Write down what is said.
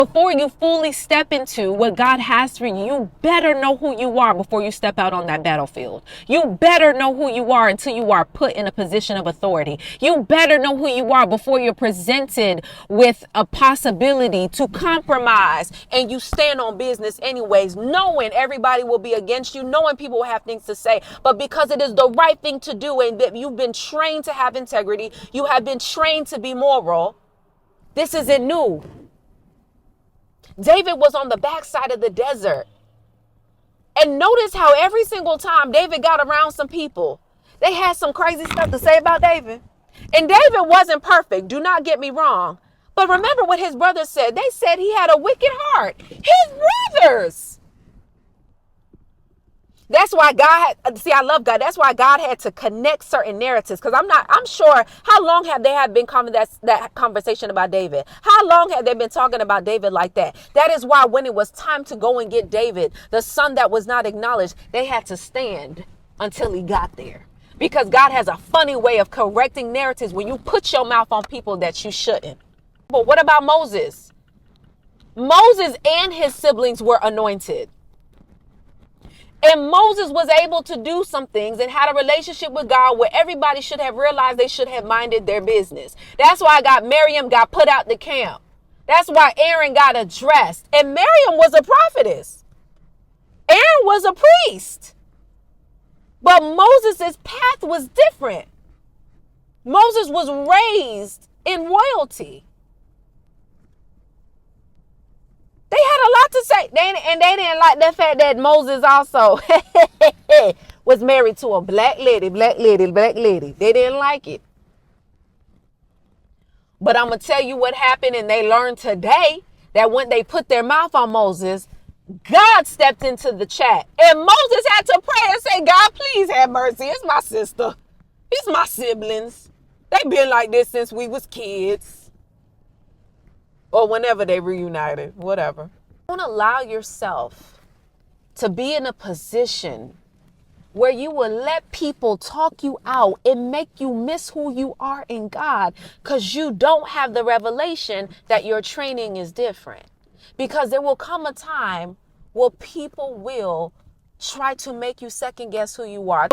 Before you fully step into what God has for you, you better know who you are before you step out on that battlefield. You better know who you are until you are put in a position of authority. You better know who you are before you're presented with a possibility to compromise and you stand on business anyways, knowing everybody will be against you, knowing people will have things to say, but because it is the right thing to do and that you've been trained to have integrity, you have been trained to be moral. This isn't new. David was on the backside of the desert. And notice how every single time David got around some people, they had some crazy stuff to say about David. And David wasn't perfect. Do not get me wrong. But remember what his brothers said. They said he had a wicked heart. His brothers. That's why I love God. That's why God had to connect certain narratives. Because I'm sure, how long have they been that conversation about David? How long have they been talking about David like that? That is why when it was time to go and get David, the son that was not acknowledged, they had to stand until he got there. Because God has a funny way of correcting narratives when you put your mouth on people that you shouldn't. But what about Moses? Moses and his siblings were anointed. And Moses was able to do some things and had a relationship with God where everybody should have realized they should have minded their business. That's why Miriam got put out the camp. That's why Aaron got addressed. And Miriam was a prophetess. Aaron was a priest. But Moses' path was different. Moses was raised in royalty. They had a lot to say. They didn't like the fact that Moses also was married to a black lady. They didn't like it. But I'm going to tell you what happened, and they learned today that when they put their mouth on Moses, God stepped into the chat. And Moses had to pray and say, God, please have mercy. It's my sister. It's my siblings. They've been like this since we was kids. Or whenever they reunited, whatever. Don't allow yourself to be in a position where you will let people talk you out and make you miss who you are in God because you don't have the revelation that your training is different. Because there will come a time where people will try to make you second guess who you are.